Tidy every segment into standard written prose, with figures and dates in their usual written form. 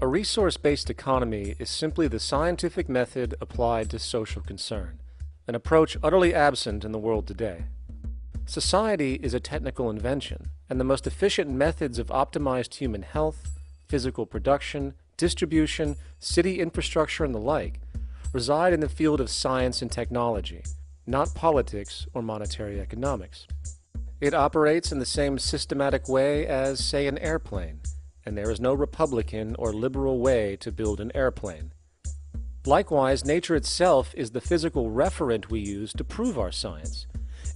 A resource-based economy is simply the scientific method applied to social concern, an approach utterly absent in the world today. Society is a technical invention, and the most efficient methods of optimized human health, physical production, distribution, city infrastructure, and the like reside in the field of science and technology, not politics or monetary economics. It operates in the same systematic way as, say, an airplane, and there is no Republican or liberal way to build an airplane. Likewise, nature itself is the physical referent we use to prove our science,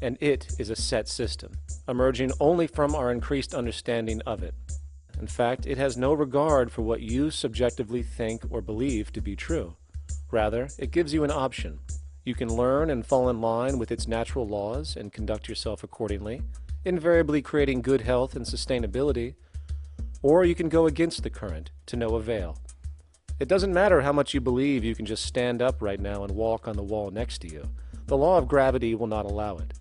and it is a set system, emerging only from our increased understanding of it. In fact, it has no regard for what you subjectively think or believe to be true. Rather, it gives you an option. You can learn and fall in line with its natural laws and conduct yourself accordingly, invariably creating good health and sustainability, or you can go against the current to no avail. It doesn't matter how much you believe you can just stand up right now and walk on the wall next to you. The law of gravity will not allow it.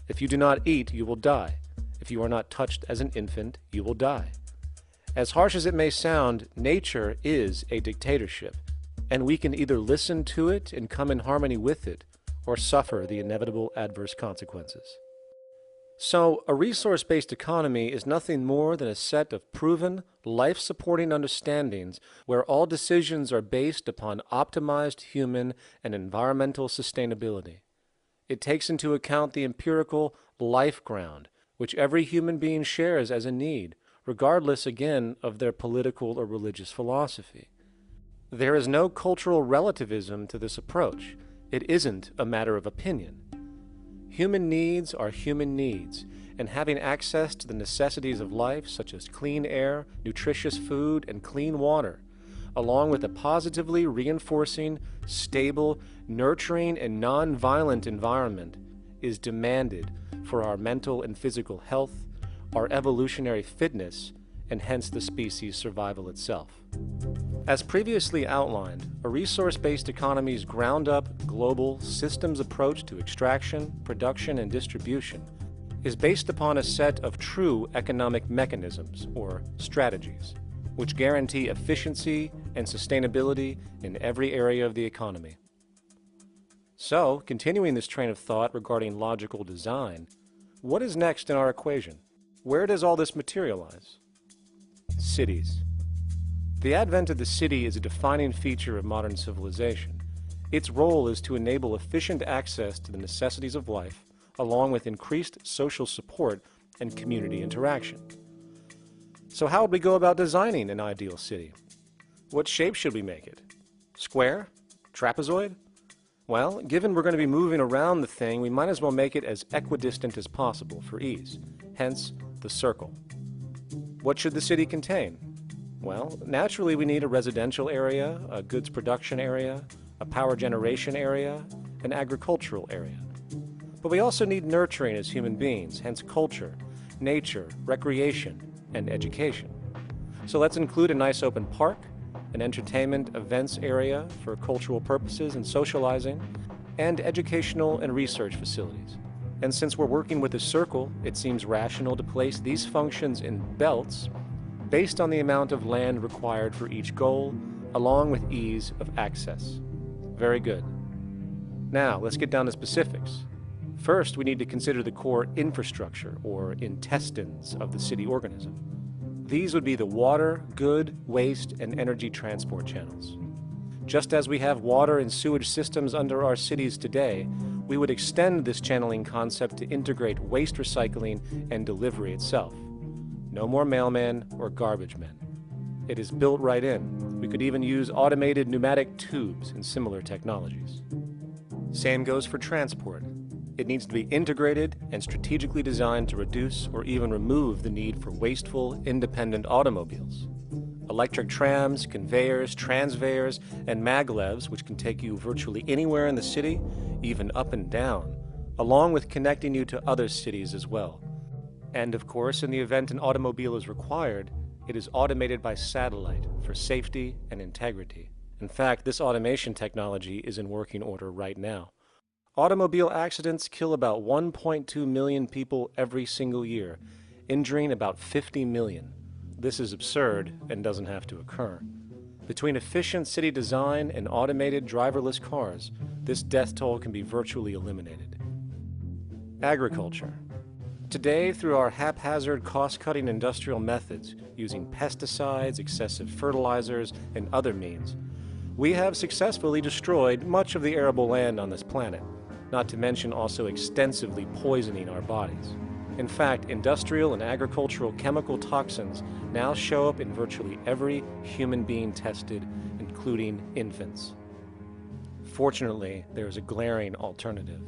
If you do not eat, you will die. If you are not touched as an infant, you will die. As harsh as it may sound, nature is a dictatorship, and we can either listen to it and come in harmony with it, or suffer the inevitable adverse consequences. So, a resource-based economy is nothing more than a set of proven, life-supporting understandings where all decisions are based upon optimized human and environmental sustainability. It takes into account the empirical life ground, which every human being shares as a need, regardless, again, of their political or religious philosophy. There is no cultural relativism to this approach. It isn't a matter of opinion. Human needs are human needs, and having access to the necessities of life, such as clean air, nutritious food, and clean water, along with a positively reinforcing, stable, nurturing, and non-violent environment, is demanded for our mental and physical health, our evolutionary fitness, and hence the species' survival itself. As previously outlined, a resource-based economy's ground-up, global, systems approach to extraction, production, and distribution is based upon a set of true economic mechanisms, or strategies, which guarantee efficiency and sustainability in every area of the economy. So, continuing this train of thought regarding logical design, what is next in our equation? Where does all this materialize? Cities. The advent of the city is a defining feature of modern civilization. Its role is to enable efficient access to the necessities of life, along with increased social support and community interaction. So how would we go about designing an ideal city? What shape should we make it? Square? Trapezoid? Well, given we're going to be moving around the thing, we might as well make it as equidistant as possible for ease, hence the circle. What should the city contain? Well, naturally we need a residential area, a goods production area, a power generation area, an agricultural area. But we also need nurturing as human beings, hence culture, nature, recreation, and education. So let's include a nice open park, an entertainment events area for cultural purposes and socializing, and educational and research facilities. And since we're working with a circle, it seems rational to place these functions in belts based on the amount of land required for each goal, along with ease of access. Very good. Now, let's get down to specifics. First, we need to consider the core infrastructure, or intestines, of the city organism. These would be the water, good, waste, and energy transport channels. Just as we have water and sewage systems under our cities today, we would extend this channeling concept to integrate waste recycling and delivery itself. No more mailmen or garbage men. It is built right in. We could even use automated pneumatic tubes and similar technologies. Same goes for transport. It needs to be integrated and strategically designed to reduce or even remove the need for wasteful, independent automobiles. Electric trams, conveyors, transveyors, and maglevs, which can take you virtually anywhere in the city, even up and down, along with connecting you to other cities as well. And of course, in the event an automobile is required, it is automated by satellite for safety and integrity. In fact, this automation technology is in working order right now. Automobile accidents kill about 1.2 million people every single year, injuring about 50 million. This is absurd and doesn't have to occur. Between efficient city design and automated driverless cars, this death toll can be virtually eliminated. Agriculture. Today, through our haphazard, cost-cutting industrial methods, using pesticides, excessive fertilizers, and other means, we have successfully destroyed much of the arable land on this planet, not to mention also extensively poisoning our bodies. In fact, industrial and agricultural chemical toxins now show up in virtually every human being tested, including infants. Fortunately, there is a glaring alternative: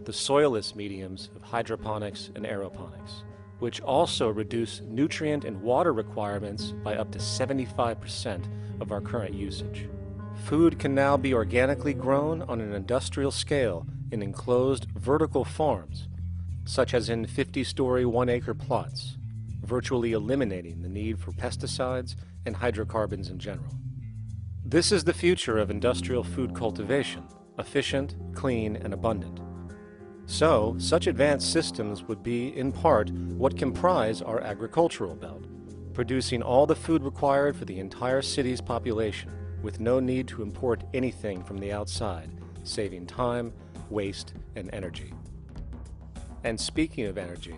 the soilless mediums of hydroponics and aeroponics, which also reduce nutrient and water requirements by up to 75% of our current usage. Food can now be organically grown on an industrial scale in enclosed vertical farms, such as in 50-story 1-acre plots, virtually eliminating the need for pesticides and hydrocarbons in general. This is the future of industrial food cultivation: efficient, clean, and abundant. So, such advanced systems would be, in part, what comprise our agricultural belt, producing all the food required for the entire city's population, with no need to import anything from the outside, saving time, waste, and energy. And speaking of energy,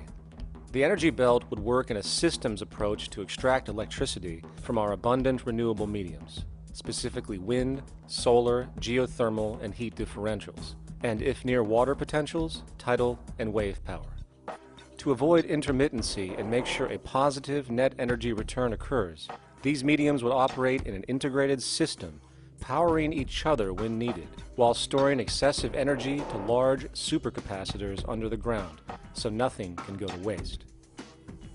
the energy belt would work in a systems approach to extract electricity from our abundant renewable mediums, specifically wind, solar, geothermal, and heat differentials, and if near water potentials, tidal and wave power. To avoid intermittency and make sure a positive net energy return occurs, these mediums would operate in an integrated system, powering each other when needed, while storing excessive energy to large supercapacitors under the ground, so nothing can go to waste.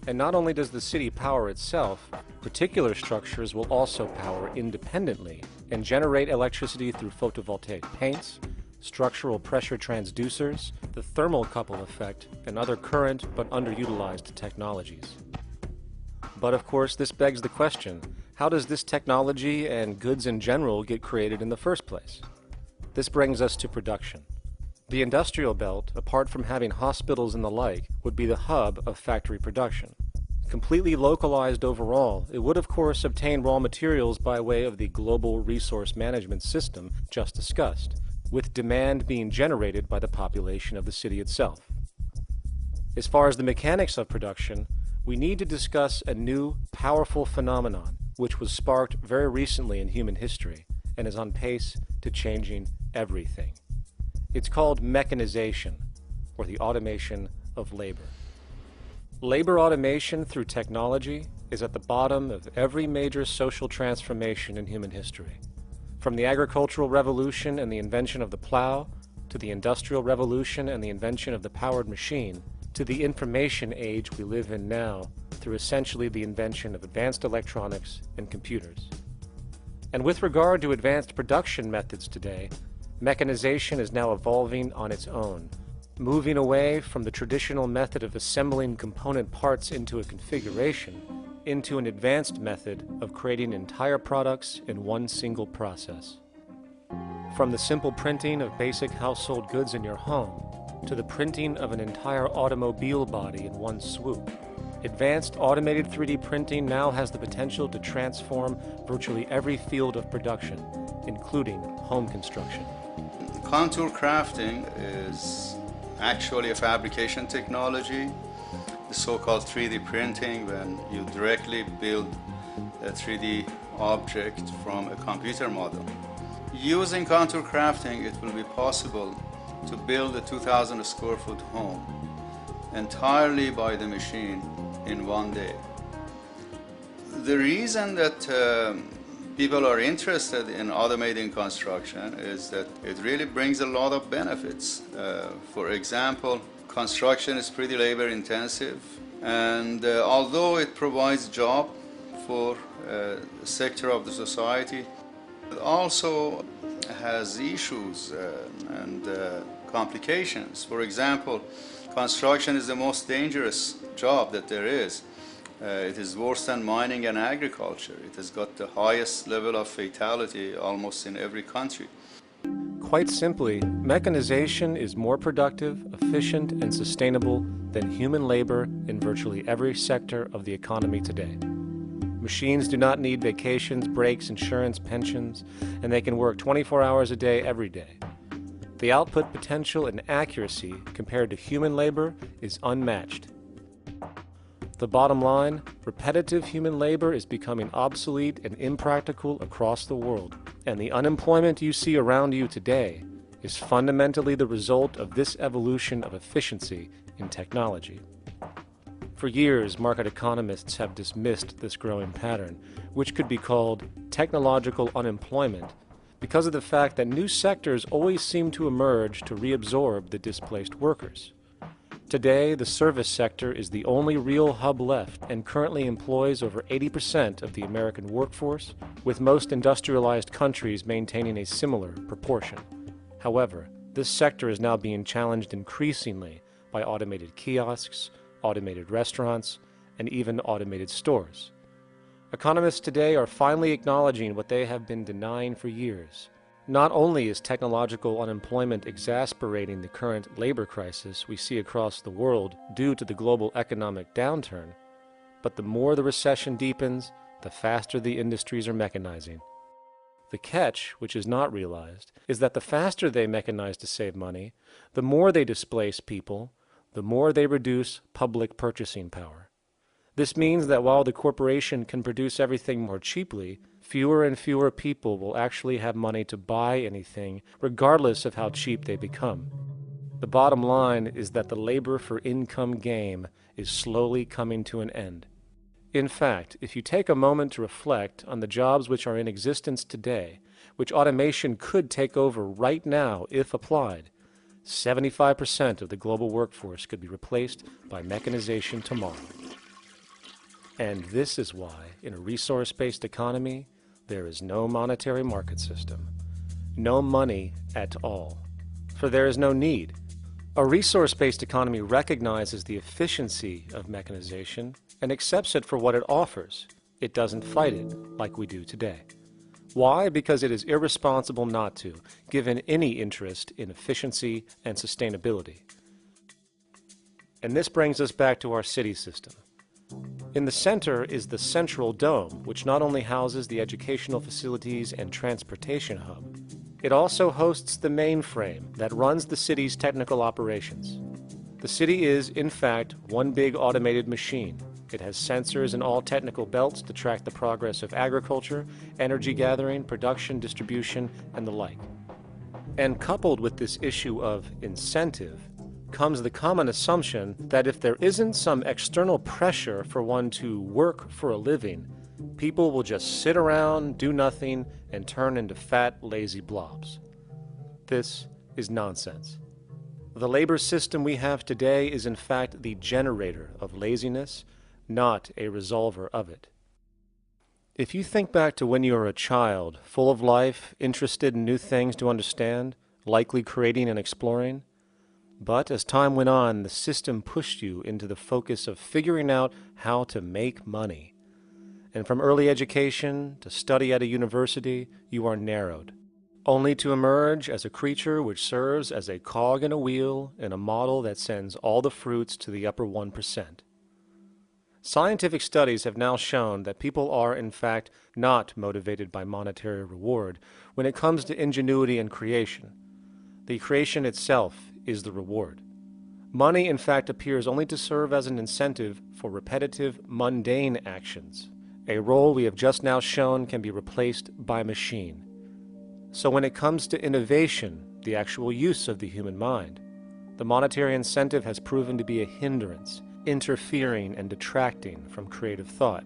And not only does the city power itself, particular structures will also power independently and generate electricity through photovoltaic paints, structural pressure transducers, the thermocouple effect, and other current but underutilized technologies. But of course, this begs the question: how does this technology and goods in general get created in the first place? This brings us to production. The industrial belt, apart from having hospitals and the like, would be the hub of factory production. Completely localized overall, it would of course obtain raw materials by way of the global resource management system just discussed, with demand being generated by the population of the city itself. As far as the mechanics of production, we need to discuss a new, powerful phenomenon which was sparked very recently in human history and is on pace to changing everything. It's called mechanization, or the automation of labor. Labor automation through technology is at the bottom of every major social transformation in human history. From the agricultural revolution and the invention of the plow, to the industrial revolution and the invention of the powered machine, to the information age we live in now through essentially the invention of advanced electronics and computers. And with regard to advanced production methods today, mechanization is now evolving on its own, moving away from the traditional method of assembling component parts into a configuration into an advanced method of creating entire products in one single process. From the simple printing of basic household goods in your home to the printing of an entire automobile body in one swoop, advanced automated 3D printing now has the potential to transform virtually every field of production, including home construction. Contour crafting is actually a fabrication technology, the so-called 3D printing, when you directly build a 3D object from a computer model. Using contour crafting, it will be possible to build a 2,000 square foot home entirely by the machine in one day. The reason that people are interested in automating construction is that it really brings a lot of benefits. For example, construction is pretty labor intensive, and although it provides job for a sector of the society, it also has issues and complications. For example, construction is the most dangerous job that there is. It is worse than mining and agriculture. It has got the highest level of fatality almost in every country. Quite simply, mechanization is more productive, efficient, and sustainable than human labor in virtually every sector of the economy today. Machines do not need vacations, breaks, insurance, pensions, and they can work 24 hours a day every day. The output potential and accuracy compared to human labor is unmatched. The bottom line, repetitive human labor is becoming obsolete and impractical across the world, and the unemployment you see around you today is fundamentally the result of this evolution of efficiency in technology. For years, market economists have dismissed this growing pattern, which could be called technological unemployment, because of the fact that new sectors always seem to emerge to reabsorb the displaced workers. Today, the service sector is the only real hub left and currently employs over 80% of the American workforce, with most industrialized countries maintaining a similar proportion. However, this sector is now being challenged increasingly by automated kiosks, automated restaurants, and even automated stores. Economists today are finally acknowledging what they have been denying for years. Not only is technological unemployment exacerbating the current labor crisis we see across the world due to the global economic downturn, but the more the recession deepens, the faster the industries are mechanizing. The catch, which is not realized, is that the faster they mechanize to save money, the more they displace people, the more they reduce public purchasing power. This means that while the corporation can produce everything more cheaply, fewer and fewer people will actually have money to buy anything, regardless of how cheap they become. The bottom line is that the labor for income game is slowly coming to an end. In fact, if you take a moment to reflect on the jobs which are in existence today, which automation could take over right now if applied, 75% of the global workforce could be replaced by mechanization tomorrow. And this is why, in a resource-based economy, there is no monetary market system, no money at all, for there is no need. A resource-based economy recognizes the efficiency of mechanization and accepts it for what it offers. It doesn't fight it like we do today. Why? Because it is irresponsible not to, given any interest in efficiency and sustainability. And this brings us back to our city system. In the center is the Central Dome, which not only houses the educational facilities and transportation hub, it also hosts the mainframe that runs the city's technical operations. The city is, in fact, one big automated machine. It has sensors in all technical belts to track the progress of agriculture, energy gathering, production, distribution, and the like. And coupled with this issue of incentive comes the common assumption that if there isn't some external pressure for one to work for a living, people will just sit around, do nothing, and turn into fat, lazy blobs. This is nonsense. The labor system we have today is in fact the generator of laziness, not a resolver of it. If you think back to when you were a child, full of life, interested in new things to understand, likely creating and exploring, but as time went on, the system pushed you into the focus of figuring out how to make money. And from early education to study at a university, you are narrowed, only to emerge as a creature which serves as a cog in a wheel in a model that sends all the fruits to the upper 1%. Scientific studies have now shown that people are, in fact, not motivated by monetary reward when it comes to ingenuity and creation. The creation itself is the reward. Money, in fact, appears only to serve as an incentive for repetitive, mundane actions, a role we have just now shown can be replaced by machine. So when it comes to innovation, the actual use of the human mind, the monetary incentive has proven to be a hindrance, interfering and detracting from creative thought.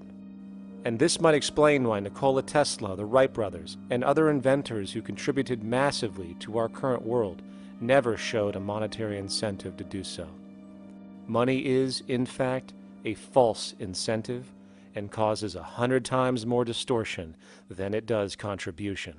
And this might explain why Nikola Tesla, the Wright brothers, and other inventors who contributed massively to our current world never showed a monetary incentive to do so. Money is, in fact, a false incentive and causes 100 times more distortion than it does contribution.